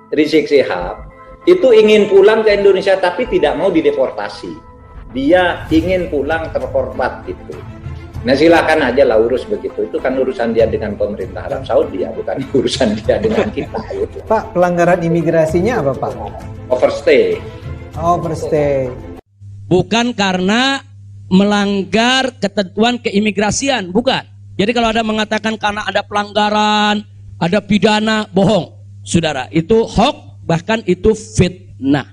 Rizik Syihab itu ingin pulang ke Indonesia tapi tidak mau dideportasi. Dia ingin pulang terhormat gitu. Nah silakan aja lah urus begitu. Itu kan urusan dia dengan pemerintah Arab Saudi ya, bukan urusan dia dengan kita. Gitu. Pak, pelanggaran imigrasinya apa Pak? Overstay. Overstay. Bukan karena melanggar ketentuan keimigrasian, bukan. Jadi kalau ada mengatakan karena ada pelanggaran, ada pidana, bohong. Saudara, itu hoax, bahkan itu fitnah.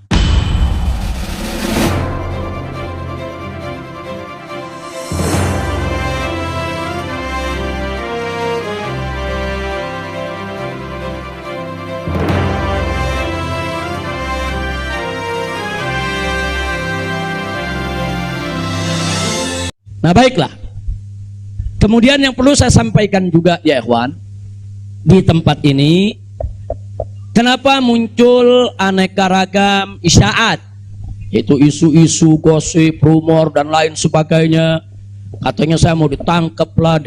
Nah baiklah, kemudian yang perlu saya sampaikan juga ya ikhwan, di tempat ini kenapa muncul aneka ragam isyaat, yaitu isu-isu, gosip, rumor dan lain sebagainya. Katanya saya mau ditangkap lah,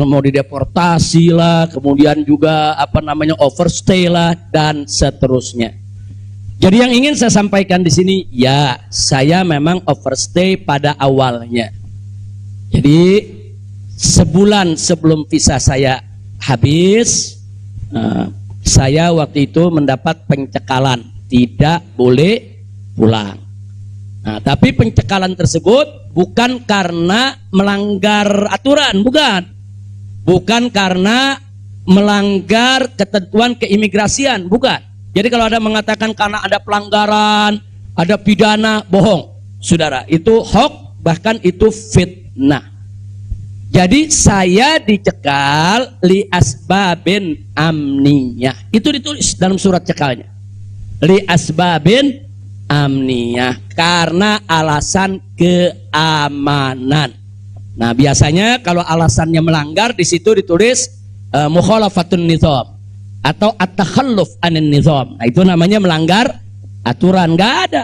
mau dideportasi lah, kemudian juga overstay lah dan seterusnya. Jadi yang ingin saya sampaikan di sini, ya saya memang overstay pada awalnya. Jadi sebulan sebelum visa saya habis, saya waktu itu mendapat pencekalan, tidak boleh pulang. Nah, tapi pencekalan tersebut bukan karena melanggar aturan, bukan karena melanggar ketentuan keimigrasian, bukan. Jadi kalau ada mengatakan karena ada pelanggaran, ada pidana, bohong. Saudara, itu hoax, bahkan itu fitnah. Jadi saya dicekal li asbabin amniyah. Itu ditulis dalam surat cekalnya. Li asbabin amniyah, karena alasan keamanan. Nah, biasanya kalau alasannya melanggar di situ ditulis mukhalafatun nizam atau at-takhalluf anin nizam. Nah, itu namanya melanggar aturan. Enggak ada.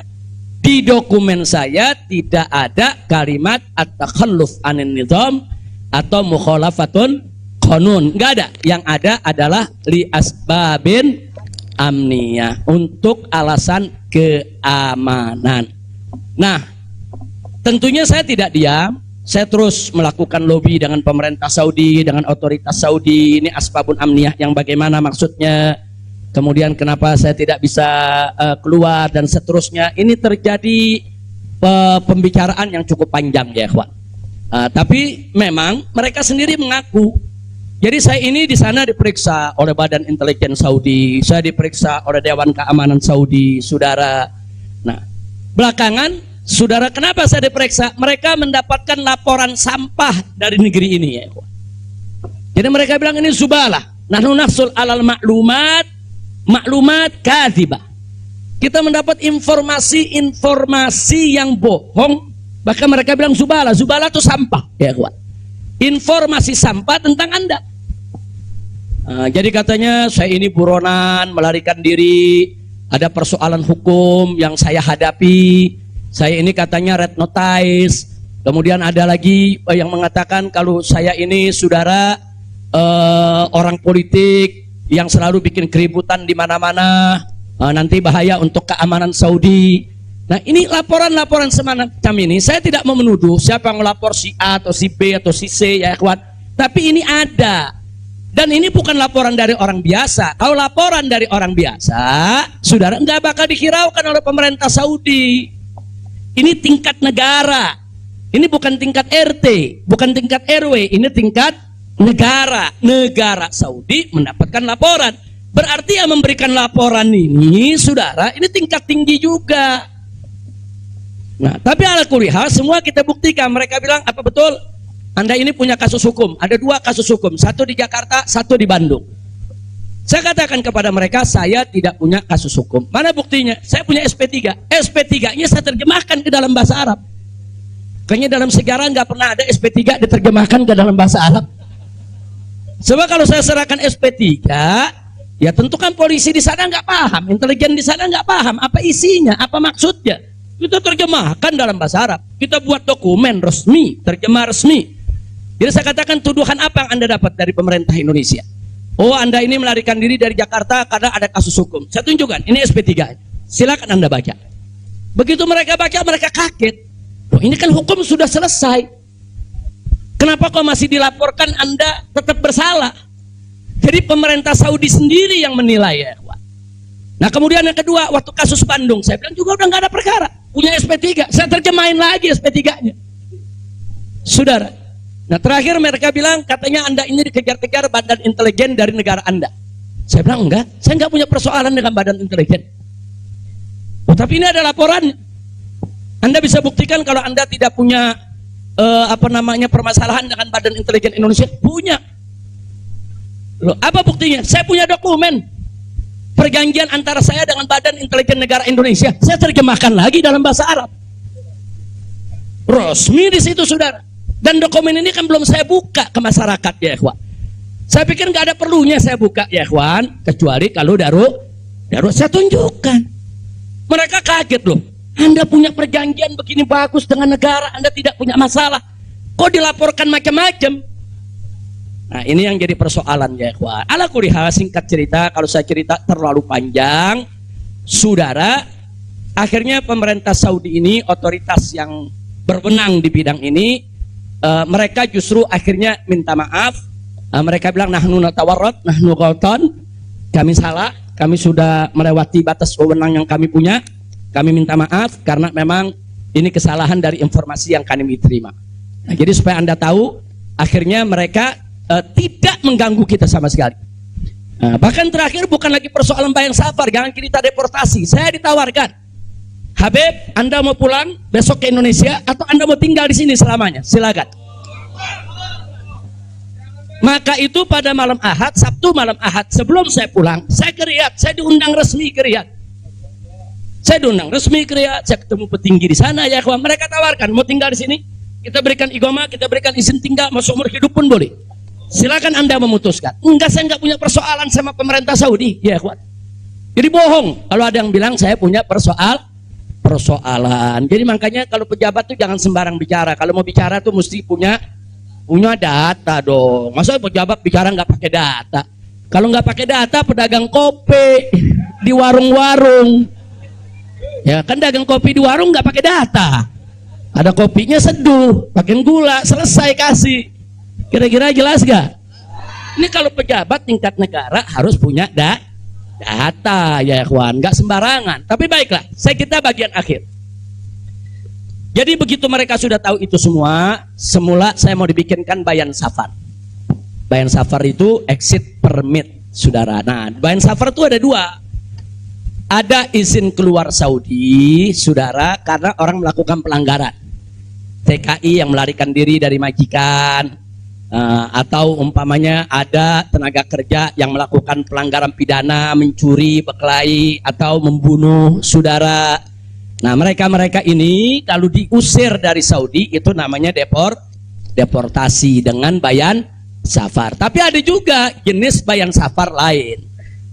Di dokumen saya tidak ada kalimat at-takhalluf anin nizam atau mukhalafatun qanun, enggak ada. Yang ada adalah li asbabin amniyah, untuk alasan keamanan. Nah, tentunya saya tidak diam, saya terus melakukan lobby dengan pemerintah Saudi, dengan otoritas Saudi. Ini asbabun amniyah yang bagaimana maksudnya, kemudian kenapa saya tidak bisa keluar dan seterusnya. Ini terjadi pembicaraan yang cukup panjang ya ikhwan. Tapi memang mereka sendiri mengaku. Jadi saya ini di sana diperiksa oleh Badan Intelijen Saudi, saya diperiksa oleh Dewan Keamanan Saudi, saudara. Nah, belakangan, saudara, kenapa saya diperiksa? Mereka mendapatkan laporan sampah dari negeri ini ya. Jadi mereka bilang ini zubalah. Nahnu nahsul alal maklumat kadzibah. Kita mendapat informasi yang bohong. Bahkan mereka bilang zubala itu sampah ya kawan. Informasi sampah tentang Anda. Jadi katanya saya ini buronan, melarikan diri, ada persoalan hukum yang saya hadapi. Saya ini katanya red notice. Kemudian ada lagi yang mengatakan kalau saya ini saudara orang politik yang selalu bikin keributan di mana-mana, nanti bahaya untuk keamanan Saudi. Nah, ini laporan-laporan semacam ini, saya tidak mau menuduh siapa yang melapor, si A atau si B atau si C ya kawan. Tapi ini ada. Dan ini bukan laporan dari orang biasa. Kalau laporan dari orang biasa, saudara, nggak bakal dihiraukan oleh pemerintah Saudi. Ini tingkat negara. Ini bukan tingkat RT, bukan tingkat RW, ini tingkat negara. Negara Saudi mendapatkan laporan. Berarti yang memberikan laporan ini, saudara, ini tingkat tinggi juga. Nah, tapi ala kulihal semua kita buktikan. Mereka bilang, apa betul? Anda ini punya kasus hukum. Ada 2 kasus hukum, satu di Jakarta, satu di Bandung. Saya katakan kepada mereka, saya tidak punya kasus hukum. Mana buktinya? Saya punya SP3. SP3-nya saya terjemahkan ke dalam bahasa Arab. Kayaknya dalam sejarah nggak pernah ada SP3 diterjemahkan ke dalam bahasa Arab. Sebab kalau saya serahkan SP3, ya tentu kan polisi di sana nggak paham, intelijen di sana nggak paham apa isinya, apa maksudnya. Kita terjemahkan dalam bahasa Arab. Kita buat dokumen resmi, terjemah resmi. Jadi saya katakan, tuduhan apa yang Anda dapat dari pemerintah Indonesia? Oh, Anda ini melarikan diri dari Jakarta karena ada kasus hukum. Saya tunjukkan, ini SP3. Silakan Anda baca. Begitu mereka baca, mereka kaget. Oh, ini kan hukum sudah selesai. Kenapa kok masih dilaporkan Anda tetap bersalah? Jadi pemerintah Saudi sendiri yang menilai, ya. Nah, kemudian yang kedua, waktu kasus Bandung, saya bilang juga udah nggak ada perkara. Punya SP3, saya terjemahin lagi SP3-nya. Saudara, nah terakhir mereka bilang katanya Anda ini dikejar-kejar badan intelijen dari negara Anda. Saya bilang enggak, saya nggak punya persoalan dengan badan intelijen. Oh, tapi ini ada laporan. Anda bisa buktikan kalau Anda tidak punya permasalahan dengan badan intelijen Indonesia. Punya. Loh, apa buktinya? Saya punya dokumen perjanjian antara saya dengan badan intelijen negara Indonesia. Saya terjemahkan lagi dalam bahasa Arab. Resmi di situ, saudara. Dan dokumen ini kan belum saya buka ke masyarakat, ya ikhwan. Saya pikir nggak ada perlunya saya buka, ya ikhwan, kecuali kalau darurat saya tunjukkan. Mereka kaget loh. Anda punya perjanjian begini bagus dengan negara, Anda tidak punya masalah. Kok dilaporkan macam-macam? Nah, ini yang jadi persoalan, ya ikhwan. Ala kulli hal, singkat cerita, kalau saya cerita terlalu panjang, saudara, akhirnya pemerintah Saudi ini, otoritas yang berwenang di bidang ini, mereka justru akhirnya minta maaf. Mereka bilang nahnu natawarrat, nahnu ghaltan, kami salah, kami sudah melewati batas wewenang yang kami punya, kami minta maaf karena memang ini kesalahan dari informasi yang kami terima. Nah, jadi supaya Anda tahu, akhirnya mereka tidak mengganggu kita sama sekali. Bahkan terakhir bukan lagi persoalan bayang safar, jangan kita deportasi. Saya ditawarkan, Habib, Anda mau pulang besok ke Indonesia atau Anda mau tinggal di sini selamanya? Silakan. Maka itu pada malam Ahad, Sabtu malam Ahad, sebelum saya pulang, saya ke Riyadh, saya diundang resmi ke Riyadh. Saya diundang resmi ke Riyadh, saya ketemu petinggi di sana, ya kawan. Mereka tawarkan, mau tinggal di sini, kita berikan iqamah, kita berikan izin tinggal, mau seumur hidup pun boleh. Silakan Anda memutuskan. Enggak, saya enggak punya persoalan sama pemerintah Saudi, ya kawan. Jadi bohong kalau ada yang bilang saya punya persoalan. Jadi makanya kalau pejabat tuh jangan sembarang bicara. Kalau mau bicara tuh mesti punya data dong. Masa pejabat bicara nggak pakai data? Kalau nggak pakai data, pedagang kopi di warung-warung, ya kan dagang kopi di warung nggak pakai data. Ada kopinya seduh, pakai gula, selesai kasih. Kira-kira jelas gak? Ini kalau pejabat tingkat negara harus punya data, ya kawan, nggak sembarangan. Tapi baiklah, kita bagian akhir. Jadi begitu mereka sudah tahu itu semua, semula saya mau dibikinkan bayan safar. Bayan safar itu exit permit, saudara. Nah, bayan safar itu ada dua. Ada izin keluar Saudi, saudara, karena orang melakukan pelanggaran. TKI yang melarikan diri dari majikan, atau umpamanya ada tenaga kerja yang melakukan pelanggaran pidana, mencuri, berkelahi, atau membunuh saudara. Nah, mereka ini kalau diusir dari Saudi itu namanya deportasi dengan bayan safar. Tapi ada juga jenis bayan safar lain.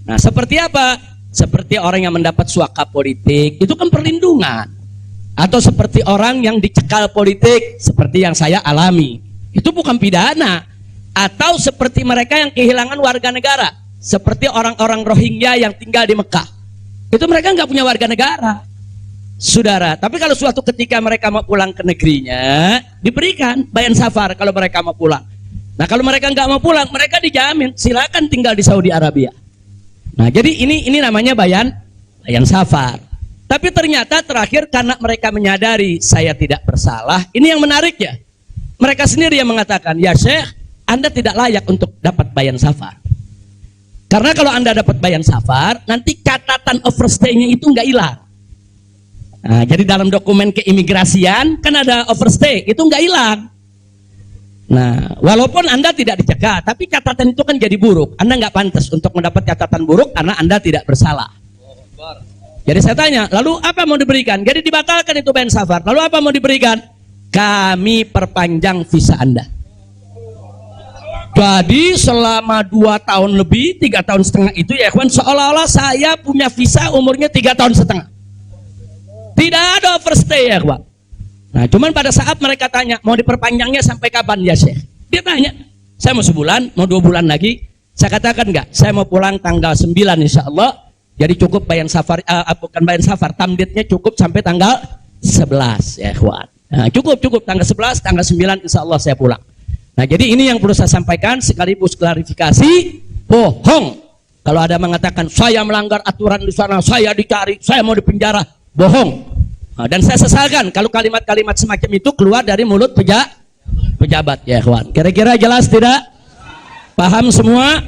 Nah, seperti apa? Seperti orang yang mendapat suaka politik, itu kan perlindungan. Atau seperti orang yang dicekal politik, seperti yang saya alami, itu bukan pidana. Atau seperti mereka yang kehilangan warga negara, seperti orang-orang Rohingya yang tinggal di Mekah, itu mereka nggak punya warga negara, saudara. Tapi kalau suatu ketika mereka mau pulang ke negerinya, diberikan bayan safar kalau mereka mau pulang. Nah, kalau mereka nggak mau pulang, mereka dijamin silakan tinggal di Saudi Arabia. Nah, jadi ini namanya bayan safar. Tapi ternyata terakhir karena mereka menyadari saya tidak bersalah, ini yang menarik ya. Mereka sendiri yang mengatakan, ya Syekh, Anda tidak layak untuk dapat bayan safar. Karena kalau Anda dapat bayan safar, nanti catatan overstay-nya itu nggak hilang. Nah, jadi dalam dokumen keimigrasian kan ada overstay, itu nggak hilang. Nah, walaupun Anda tidak dicegah, tapi catatan itu kan jadi buruk. Anda nggak pantas untuk mendapat catatan buruk karena Anda tidak bersalah. Jadi saya tanya, lalu apa mau diberikan? Jadi dibatalkan itu bayan safar. Lalu apa mau diberikan? Kami perpanjang visa Anda. Jadi selama 2 tahun lebih, 3 tahun setengah itu ya kawan, seolah-olah saya punya visa umurnya 3 tahun setengah. Tidak ada overstay ya kawan. Nah, cuman pada saat mereka tanya, mau diperpanjangnya sampai kapan ya Syekh? Dia tanya, saya mau sebulan, mau 2 bulan lagi. Saya katakan enggak, saya mau pulang tanggal 9 insya Allah. Jadi cukup bayar safar, bukan bayar safar, tamdidnya cukup sampai tanggal 11 ya ikhwan. Nah, cukup tanggal 11, tanggal 9 insya Allah saya pulang. Nah jadi ini yang perlu saya sampaikan sekaligus klarifikasi, bohong. Kalau ada mengatakan saya melanggar aturan di sana, saya dicari, saya mau dipenjara, bohong. Nah, dan saya sesalkan kalau kalimat-kalimat semacam itu keluar dari mulut pejabat ya ikhwan. Kira-kira jelas tidak? Paham semua?